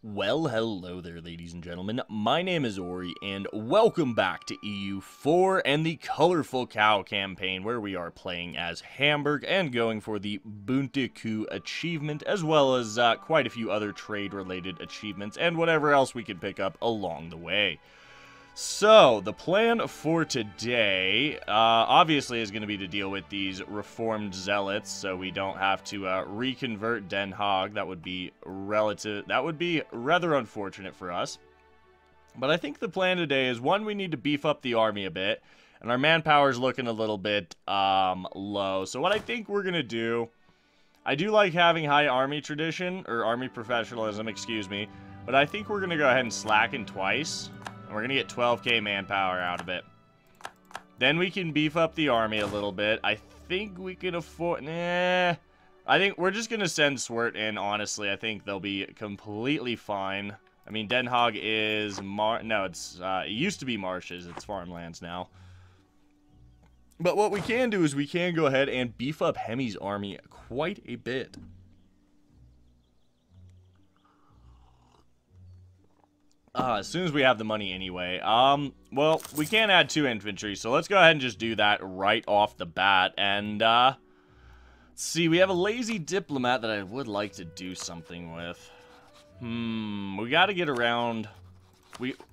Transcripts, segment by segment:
Well, hello there, ladies and gentlemen. My name is Ori, and welcome back to EU4 and the Colorful Cow campaign, where we are playing as Hamburg and going for the Bunte Kuh achievement, as well as quite a few other trade-related achievements, and whatever else we can pick up along the way. So, the plan for today, obviously, is going to be to deal with these reformed zealots, so we don't have to reconvert Den Haag. That would be rather unfortunate for us. But I think the plan today is, one, we need to beef up the army a bit, and our manpower is looking a little bit low. So what I think we're going to do, I do like having high army tradition, or army professionalism, excuse me, but I think we're going to go ahead and slacken twice. We're going to get 12k manpower out of it. Then we can beef up the army a little bit. I think we can afford... I think we're just going to send Swert in, honestly. I think they'll be completely fine. I mean, Den Haag is... No, it used to be marshes. It's farmlands now. But what we can do is we can go ahead and beef up Hemi's army quite a bit. As soon as we have the money anyway. Well, we can't add 2 infantry, so let's go ahead and just do that right off the bat. And, let's see, we have a lazy diplomat that I would like to do something with. We gotta get around...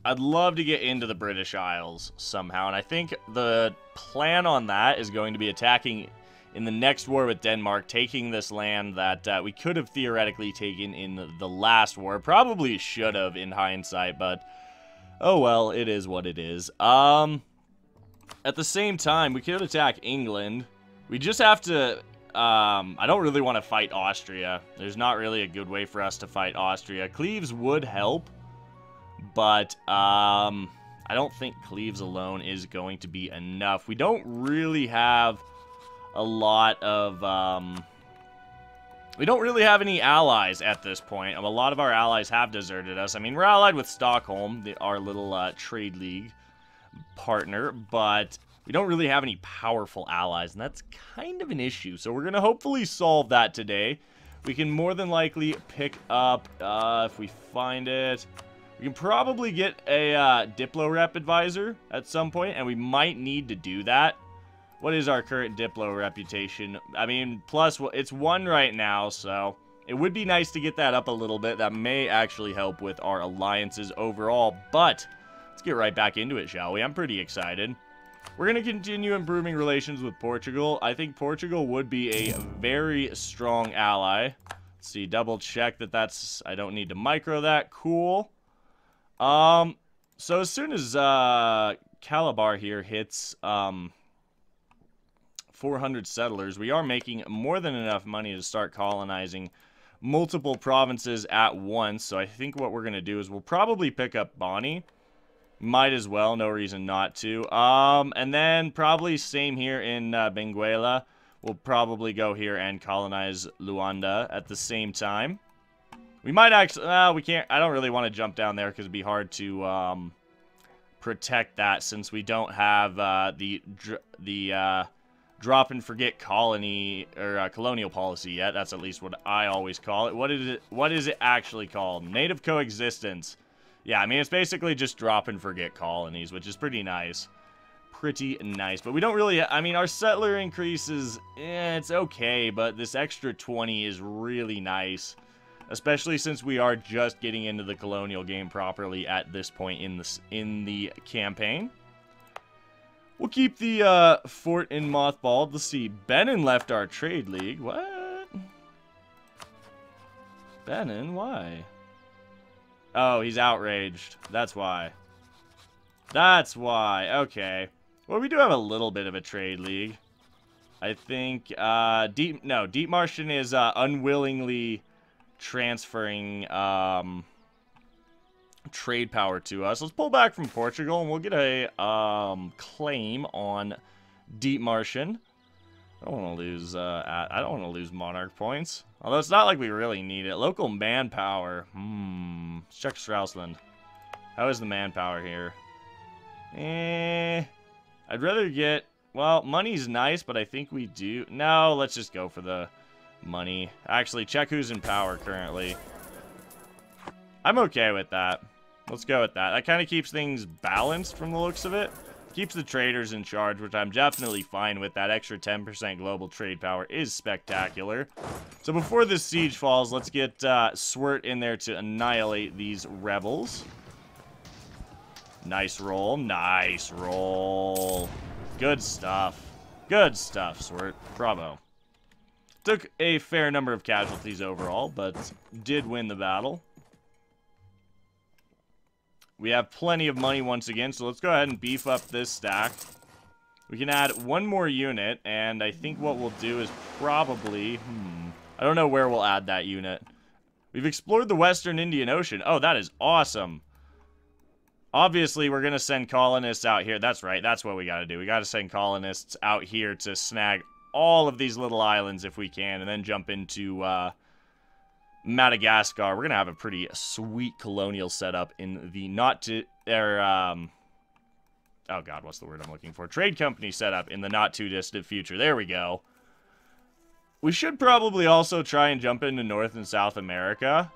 I'd love to get into the British Isles somehow, and I think the plan on that is going to be attacking... in the next war with Denmark, taking this land that we could have theoretically taken in the last war. Probably should have in hindsight, but oh well, it is what it is. At the same time, we could attack England. We just have to... I don't really want to fight Austria. There's not really a good way for us to fight Austria. Cleves would help, but I don't think Cleves alone is going to be enough. We don't really have... a lot of, we don't really have any allies at this point. A lot of our allies have deserted us. I mean, we're allied with Stockholm, our little trade league partner, but we don't really have any powerful allies, and that's kind of an issue. So we're going to hopefully solve that today. We can more than likely pick up, if we find it, we can probably get a Diplo Rep advisor at some point, and we might need to do that. What is our current Diplo reputation? I mean, plus, it's 1 right now, so it would be nice to get that up a little bit. That may actually help with our alliances overall, but let's get right back into it, shall we? I'm pretty excited. We're going to continue improving relations with Portugal. I think Portugal would be a very strong ally. Let's see, double check that that's... I don't need to micro that. Cool. So as soon as Calabar here hits... 400 settlers, we are making more than enough money to start colonizing multiple provinces at once. So I think what we're going to do is we'll probably pick up Bonnie. Might as well, no reason not to. And then probably same here in Benguela. We'll probably go here and colonize Luanda at the same time. We might actually, we can't, I don't really want to jump down there because it'd be hard to protect that since we don't have the drop and forget colony or colonial policy yet. That's at least what I always call it. What is it actually called? Native coexistence. Yeah, I mean, it's basically just drop and forget colonies, which is pretty nice. Pretty nice. But we don't really... I mean, our settler increases... it's okay, but this extra 20 is really nice. Especially since we are just getting into the colonial game properly at this point in the campaign. We'll keep the fort in mothballed. Let's see. Benin left our trade league. What? Benin? Why? Oh, he's outraged. That's why. That's why. Okay. Well, we do have a little bit of a trade league. I think, Deep Martian is unwillingly transferring trade power to us. Let's pull back from Portugal and we'll get a claim on Deep Martian. I don't want to lose I don't want to lose monarch points. Although it's not like we really need it. Local manpower. Let's check Straussland. How is the manpower here? I'd rather get... Well, money's nice, but I think we do... No, let's just go for the money. Actually, check who's in power currently. I'm okay with that. Let's go with that. That kind of keeps things balanced from the looks of it. Keeps the traders in charge, which I'm definitely fine with. That extra 10% global trade power is spectacular. So before this siege falls, let's get Swirt in there to annihilate these rebels. Nice roll. Nice roll. Good stuff. Good stuff, Swirt. Bravo. Took a fair number of casualties overall, but did win the battle. We have plenty of money once again, so let's go ahead and beef up this stack. We can add one more unit, and I think what we'll do is probably... I don't know where we'll add that unit. We've explored the Western Indian Ocean. Oh, that is awesome. Obviously, we're going to send colonists out here. That's right, that's what we got to do. We got to send colonists out here to snag all of these little islands if we can, and then jump into... Madagascar. We're gonna have a pretty sweet colonial setup in the oh god, what's the word I'm looking for? Trade company setup in the not too distant future. There we go. We should probably also try and jump into North and South America,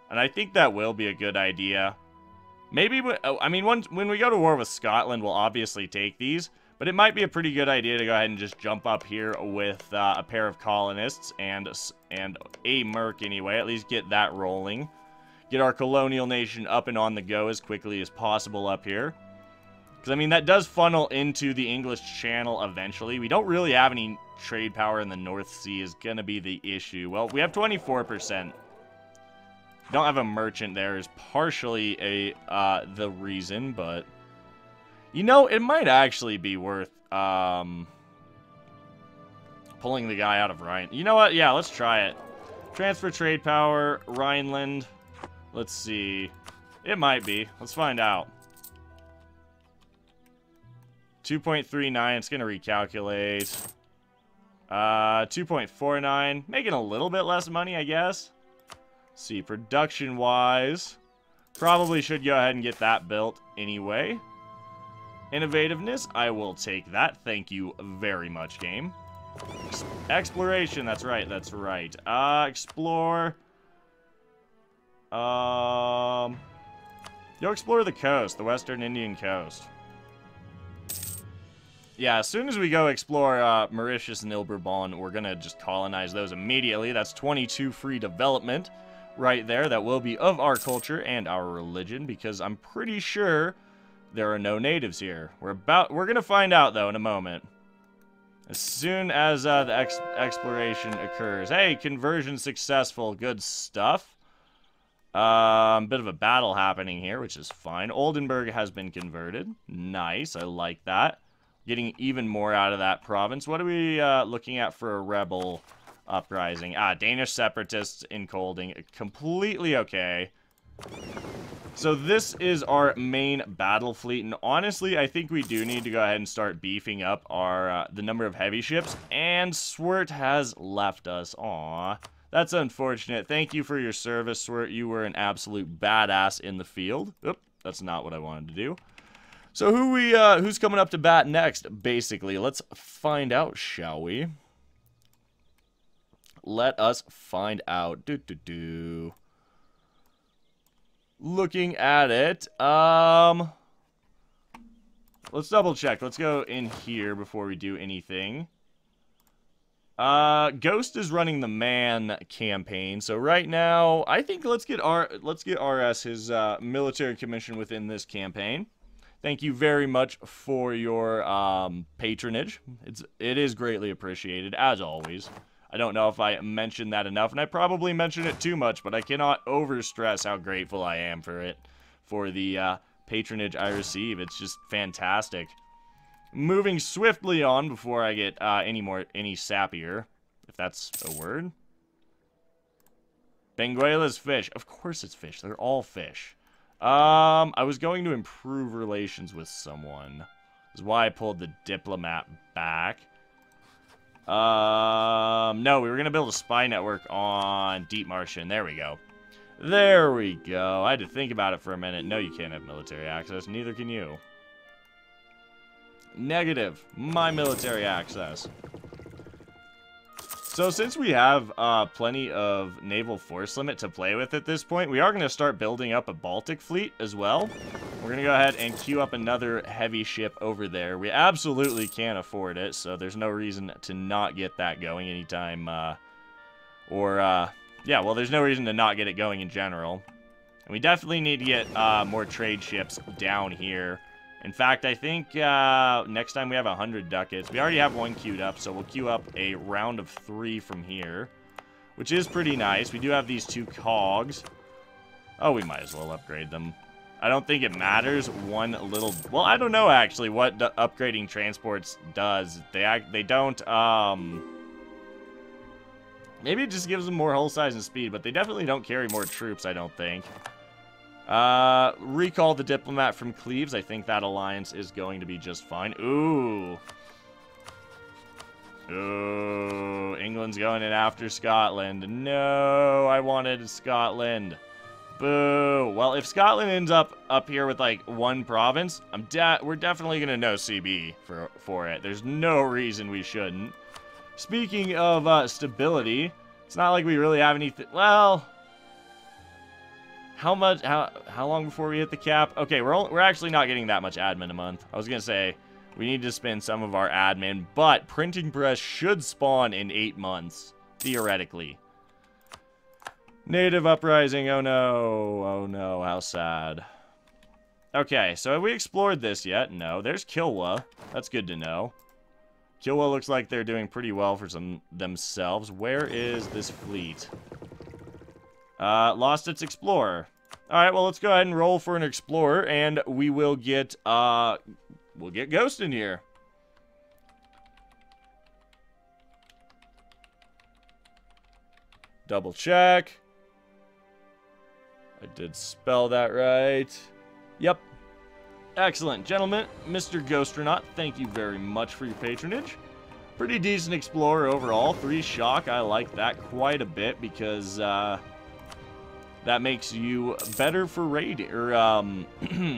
and I think that will be a good idea. Maybe, I mean, when we go to war with Scotland, we'll obviously take these. But it might be a pretty good idea to go ahead and just jump up here with a pair of colonists and a merc anyway. At least get that rolling. Get our colonial nation up and on the go as quickly as possible up here. Because, I mean, that does funnel into the English Channel eventually. We don't really have any trade power in the North Sea is going to be the issue. Well, we have 24%. Don't have a merchant there is partially the reason, but... You know, it might actually be worth pulling the guy out of Rhine. You know what? Yeah, let's try it. Transfer trade power, Rhineland. Let's see. It might be. Let's find out. 2.39. It's going to recalculate. 2.49. Making a little bit less money, I guess. Let's see, production-wise. Probably should go ahead and get that built anyway. Innovativeness, I will take that. Thank you very much, game. Exploration, that's right, that's right. Explore. Yo, explore the coast, the Western Indian coast. Yeah, as soon as we go explore Mauritius and Ile Bourbon, we're gonna just colonize those immediately. That's 22 free development right there. That will be of our culture and our religion, because I'm pretty sure... there are no natives here. We're gonna find out, though, in a moment. As soon as the exploration occurs. Hey, conversion successful. Good stuff. Bit of a battle happening here, which is fine. Oldenburg has been converted. Nice, I like that. Getting even more out of that province. What are we looking at for a rebel uprising? Danish separatists in Colding. Completely okay. So this is our main battle fleet, and honestly, I think we do need to go ahead and start beefing up our the number of heavy ships, and Swirt has left us. Aw, that's unfortunate. Thank you for your service, Swirt. You were an absolute badass in the field. Oop, that's not what I wanted to do. So who's coming up to bat next, basically? Let's find out, shall we? Let us find out. Looking at it, let's double check. Let's go in here before we do anything. Ghost is running the man campaign, so right now I think let's get RS his military commission within this campaign. Thank you very much for your patronage. It is greatly appreciated as always. I don't know if I mentioned that enough, and I probably mentioned it too much, but I cannot overstress how grateful I am for it, for the patronage I receive. It's just fantastic. Moving swiftly on before I get any sappier, if that's a word. Benguela's fish. Of course it's fish. They're all fish. I was going to improve relations with someone. That's why I pulled the diplomat back. No, we were gonna build a spy network on Deep Martian. There we go. There we go. I had to think about it for a minute. No, you can't have military access. Neither can you. Negative. My military access. So since we have plenty of naval force limit to play with at this point, we are going to start building up a Baltic fleet as well. We're going to go ahead and queue up another heavy ship over there. We absolutely can't afford it, so there's no reason to not get that going anytime. Yeah, well, there's no reason to not get it going in general. And we definitely need to get more trade ships down here. In fact, I think next time we have 100 ducats. We already have one queued up, so we'll queue up a round of 3 from here, which is pretty nice. We do have these 2 cogs. Oh, we might as well upgrade them. I don't think it matters one little... Well, I don't know, actually, what upgrading transports does. They don't, Maybe it just gives them more hull size and speed, but they definitely don't carry more troops, I don't think. Recall the diplomat from Cleves. I think that alliance is going to be just fine. Ooh. Ooh. England's going in after Scotland. No, I wanted Scotland. Boo. Well, if Scotland ends up here with, like, 1 province, we're definitely going to know CB for it. There's no reason we shouldn't. Speaking of stability, it's not like we really have anything... Well... How long before we hit the cap? Okay, we're actually not getting that much admin a month. I was gonna say we need to spend some of our admin, but printing press should spawn in 8 months, theoretically. Native uprising, oh no. Oh no, how sad. Okay, so have we explored this yet? No, there's Kilwa. That's good to know. Kilwa looks like they're doing pretty well for themselves. Where is this fleet? Lost its explorer. Alright, well, let's go ahead and roll for an explorer, and we will get, we'll get Ghost in here. Double check. I did spell that right. Yep. Excellent. Gentlemen, Mr. Ghosternaut, thank you very much for your patronage. Pretty decent explorer overall. 3 shock. I like that quite a bit because, that makes you better for raiding, or,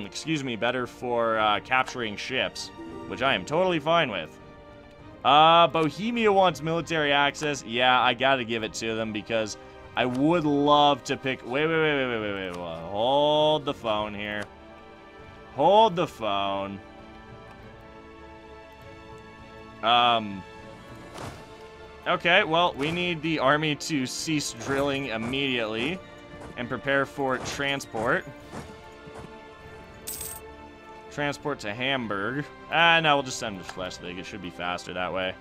excuse me, better for, capturing ships, which I am totally fine with. Bohemia wants military access. Yeah, I gotta give it to them because I would love to pick... Wait. Hold the phone here. Hold the phone. Okay, well, we need the army to cease drilling immediately and prepare for transport. Transport to Hamburg. No, we'll just send them to Schleswig. It should be faster that way.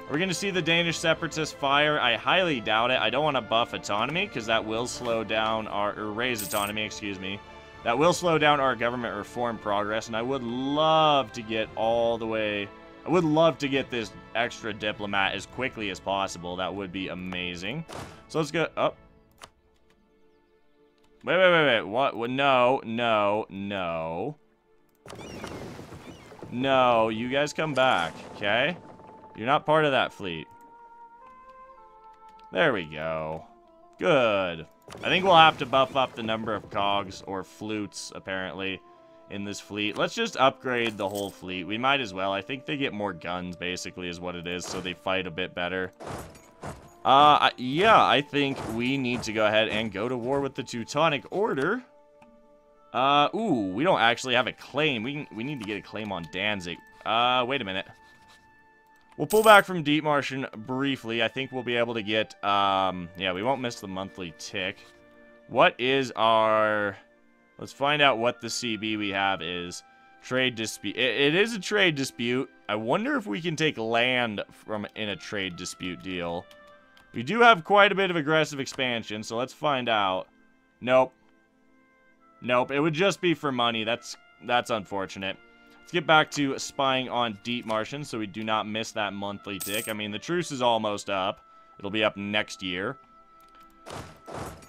We're going to see the Danish separatists fire. I highly doubt it. I don't want to buff autonomy because that will slow down our... Or raise autonomy, excuse me. That will slow down our government reform progress, and I would love to get all the way... I would love to get this extra diplomat as quickly as possible. That would be amazing. So let's go... Oh. Wait. What? No. No, you guys come back, okay? You're not part of that fleet. There we go. Good. I think we'll have to buff up the number of cogs, or flutes, apparently, in this fleet. Let's just upgrade the whole fleet. We might as well. I think they get more guns, basically, is what it is, so they fight a bit better. Yeah, I think we need to go ahead and go to war with the Teutonic Order. Ooh, we don't actually have a claim. We need to get a claim on Danzig. Wait a minute. We'll pull back from Deep Martian briefly. I think we'll be able to get, yeah, we won't miss the monthly tick. What is our... Let's find out what the CB we have is. Trade dispute. It is a trade dispute. I wonder if we can take land in a trade dispute deal. We do have quite a bit of aggressive expansion, so let's find out. Nope. Nope, it would just be for money. That's unfortunate. Let's get back to spying on Deep Martian so we do not miss that monthly tick. I mean, the truce is almost up. It'll be up next year.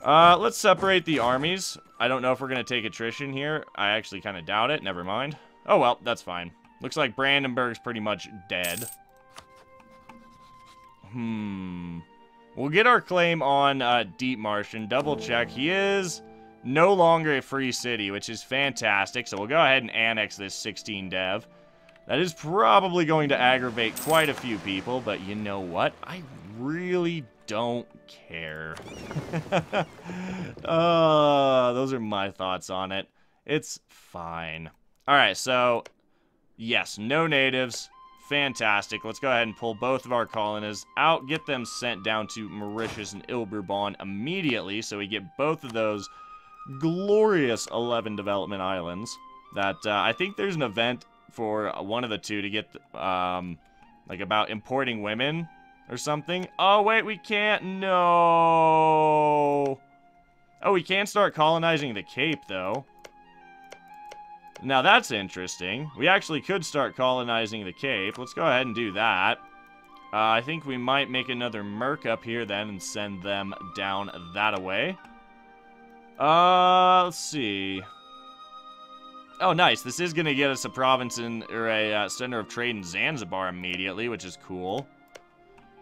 Let's separate the armies. I don't know if we're going to take attrition here. I actually kind of doubt it. Never mind. Oh, well, that's fine. Looks like Brandenburg's pretty much dead. We'll get our claim on Deep Martian. Double check. He is no longer a free city, which is fantastic. So we'll go ahead and annex this 16 dev. That is probably going to aggravate quite a few people, but you know what? I really don't care. Those are my thoughts on it. It's fine. Alright, so, yes, no natives. Fantastic. Let's go ahead and pull both of our colonists out, get them sent down to Mauritius and Ilberbon immediately, so we get both of those glorious 11 development islands. That, I think there's an event for one of the two to get, like, about importing women or something. Oh, wait, we can't. No. Oh, we can start colonizing the Cape, though. Now, that's interesting. We actually could start colonizing the Cape. Let's go ahead and do that. I think we might make another merc up here, then, and send them down that-a-way. Let's see. Oh, nice. This is going to get us a province or a center of trade in Zanzibar immediately, which is cool.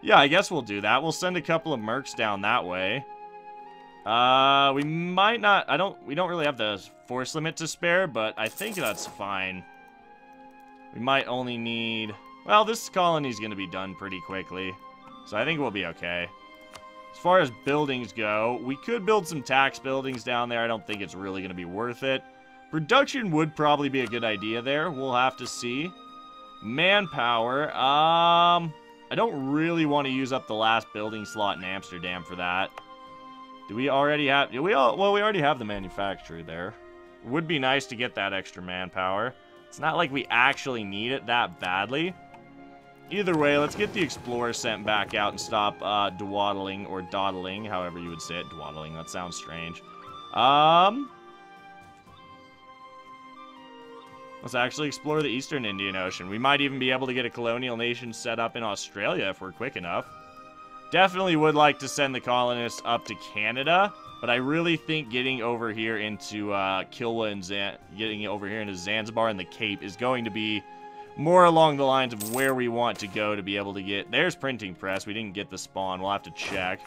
Yeah, I guess we'll do that. We'll send a couple of mercs down that way. We might not, we don't really have the force limit to spare, but I think that's fine. We might only need, well, this colony's gonna be done pretty quickly, so I think we'll be okay. As far as buildings go, we could build some tax buildings down there. I don't think it's really gonna be worth it. Production would probably be a good idea there. We'll have to see. Manpower, I don't really want to use up the last building slot in Amsterdam for that. Do we already have... well, we already have the manufacturer there. Would be nice to get that extra manpower. It's not like we actually need it that badly. Either way, let's get the Explorer sent back out and stop dawdling, or dawdling, however you would say it. Dawdling, that sounds strange. Let's actually explore the Eastern Indian Ocean. We might even be able to get a colonial nation set up in Australia if we're quick enough. Definitely would like to send the colonists up to Canada, but I really think getting over here into Kilwa and getting over here into Zanzibar and the Cape is going to be more along the lines of where we want to go to be able to get... There's printing press. We didn't get the spawn. We'll have to check.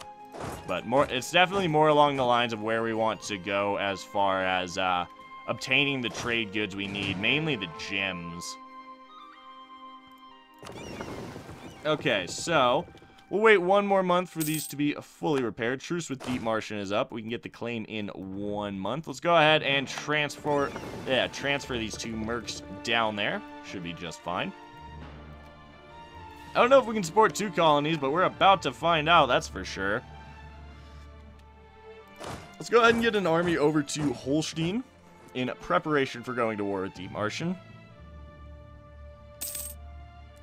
But it's definitely more along the lines of where we want to go as far as obtaining the trade goods we need, mainly the gems. Okay, so... we'll wait one more month for these to be fully repaired. Truce with Deep Martian is up. We can get the claim in 1 month. Let's go ahead and transfer these two mercs down there. Should be just fine. I don't know if we can support 2 colonies, but we're about to find out, that's for sure. Let's go ahead and get an army over to Holstein in preparation for going to war with Deep Martian.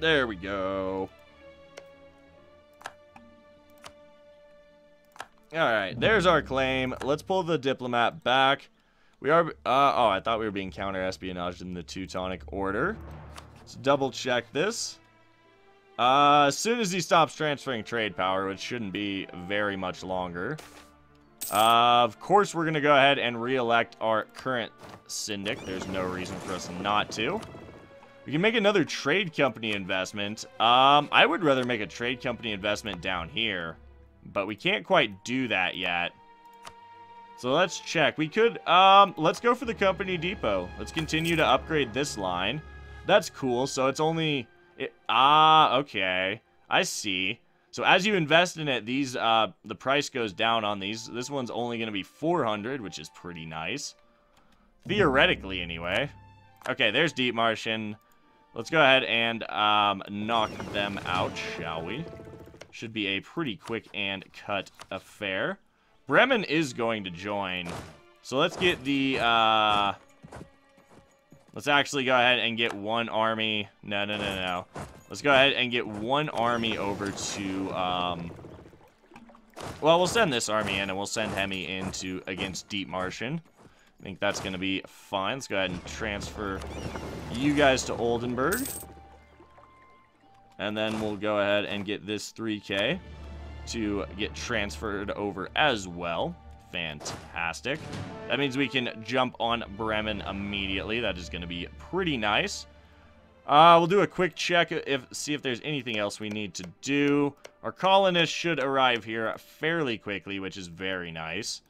There we go. Alright, there's our claim. Let's pull the diplomat back. We are, oh, I thought we were being counter-espionaged in the Teutonic Order. Let's double-check this. As soon as he stops transferring trade power, which shouldn't be very much longer. Of course, we're going to go ahead and re-elect our current syndic. There's no reason for us not to. We can make another trade company investment. I would rather make a trade company investment down here. But we can't quite do that yet. So let's check. We could, let's go for the company depot. Let's continue to upgrade this line. That's cool. So it's only, okay. I see. So as you invest in it, these, the price goes down on these. This one's only going to be 400, which is pretty nice. Theoretically, anyway. Okay, there's Deep Martian. Let's go ahead and, knock them out, shall we? Should be a pretty quick and cut affair. Bremen is going to join. So let's get the, let's actually go ahead and get one army. No. Let's go ahead and get one army over to, well, we'll send this army in, and we'll send Hemi in against Deep Martian. I think that's going to be fine. Let's go ahead and transfer you guys to Oldenburg. And then we'll go ahead and get this 3K to get transferred over as well. Fantastic. That means we can jump on Bremen immediately. That is going to be pretty nice. We'll do a quick check, see if there's anything else we need to do. Our colonists should arrive here fairly quickly, which is very nice.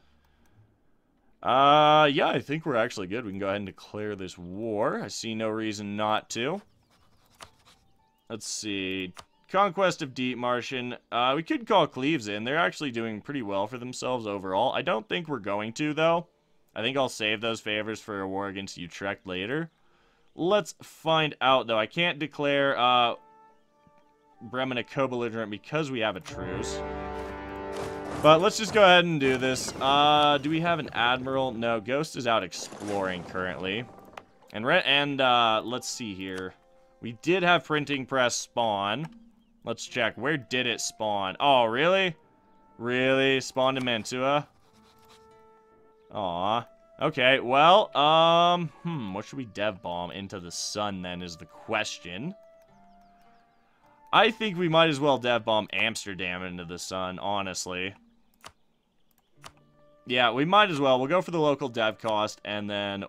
Yeah, I think we're actually good. We can go ahead and declare this war. I see no reason not to. Let's see. Conquest of Deep Martian. We could call Cleves in. They're actually doing pretty well for themselves overall. I don't think we're going to, though. I think I'll save those favors for a war against Utrecht later. Let's find out, though. I can't declare Bremen a co-belligerent because we have a truce. But let's just go ahead and do this. Do we have an admiral? No, Ghost is out exploring currently. And let's see here. We did have printing press spawn. Let's check. Where did it spawn? Oh, really? Really? Spawned in Mantua? Aw. Okay, well, what should we dev bomb into the sun then is the question. I think we might as well dev bomb Amsterdam into the sun, honestly. Yeah, we might as well. We'll go for the local dev cost, and then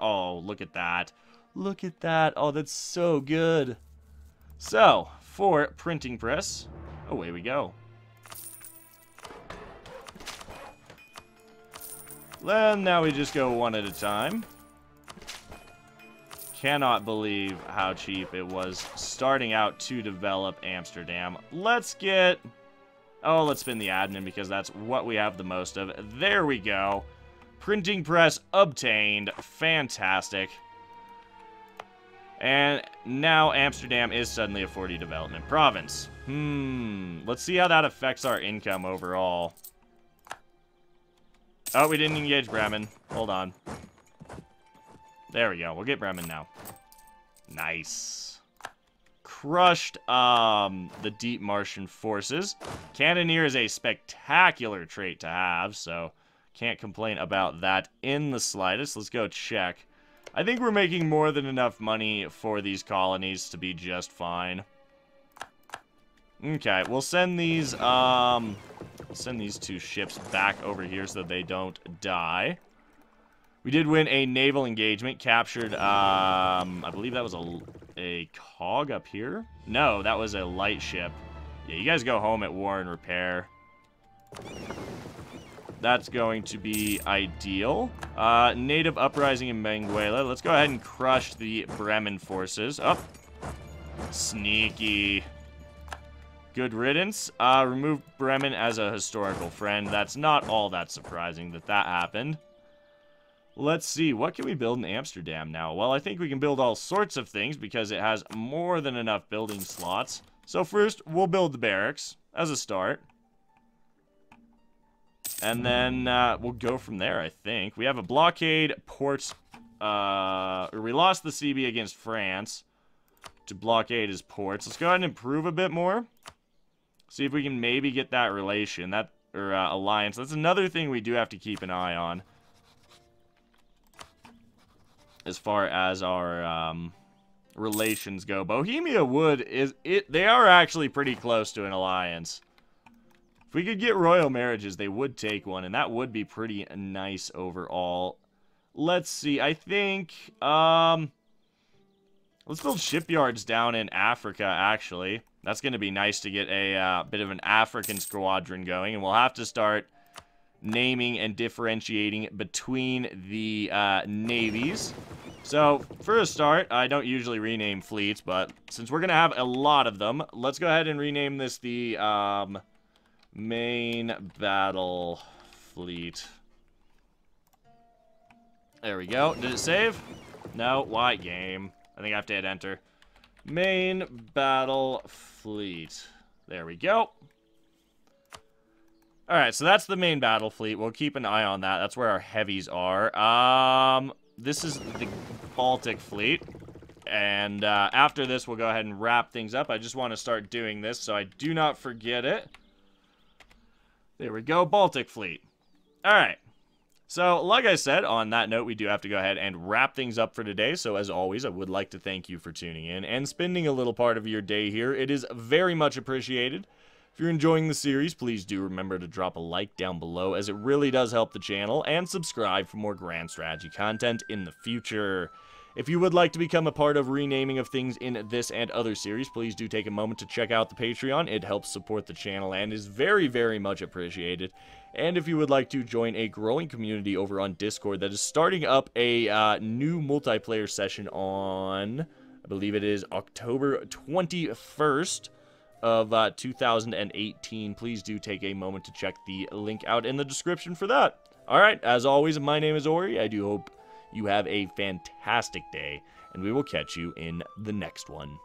oh, look at that. Look at that. Oh, that's so good. So, for printing press, away we go. Then now we just go one at a time. Cannot believe how cheap it was starting out to develop Amsterdam. Let's get... Oh, let's spin the admin because that's what we have the most of. There we go. Printing press obtained. Fantastic. And now Amsterdam is suddenly a 40 development province. Let's see how that affects our income overall. Oh, we didn't engage Bremen. Hold on. There we go. We'll get Bremen now. Nice. Crushed the Deep Martian forces. Cannoneer is a spectacular trait to have, so can't complain about that in the slightest. Let's go check. I think we're making more than enough money for these colonies to be just fine. Okay, we'll send these two ships back over here so that they don't die. We did win a naval engagement, captured, I believe that was a cog up here? No, that was a light ship. Yeah, you guys go home at war and repair. That's going to be ideal. Native uprising in Benguela. Let's go ahead and crush the Bremen forces. Oh, sneaky. Good riddance. Remove Bremen as a historical friend. That's not all that surprising that that happened. Let's see. What can we build in Amsterdam now? Well, I think we can build all sorts of things because it has more than enough building slots. So first, we'll build the barracks as a start. And then we'll go from there, I think. We have a blockade port. We lost the CB against France to blockade his ports. Let's go ahead and improve a bit more. See if we can maybe get that relation, alliance. That's another thing we do have to keep an eye on. As far as our relations go. Bohemia would, they are actually pretty close to an alliance. If we could get royal marriages, they would take one, and that would be pretty nice overall. Let's see, I think, let's build shipyards down in Africa, actually. That's going to be nice to get a bit of an African squadron going, and we'll have to start naming and differentiating between the navies. So, for a start, I don't usually rename fleets, but since we're going to have a lot of them, let's go ahead and rename this the main battle fleet. There we go. Did it save? No. Why game? I think I have to hit enter. Main battle fleet. There we go. Alright, so that's the main battle fleet. We'll keep an eye on that. That's where our heavies are. This is the Baltic fleet. And after this, we'll go ahead and wrap things up. I just want to start doing this so I do not forget it. There we go, Baltic fleet. Alright. So, like I said, on that note, we do have to go ahead and wrap things up for today. So, as always, I would like to thank you for tuning in and spending a little part of your day here. It is very much appreciated. If you're enjoying the series, please do remember to drop a like down below, as it really does help the channel, and subscribe for more grand strategy content in the future. If you would like to become a part of renaming of things in this and other series, please do take a moment to check out the Patreon. It helps support the channel and is very, very much appreciated. And if you would like to join a growing community over on Discord that is starting up a new multiplayer session on, I believe it is October 21st, of 2018. Please do take a moment to check the link out in the description for that. All right, as always, my name is Ori. I do hope you have a fantastic day, and we will catch you in the next one.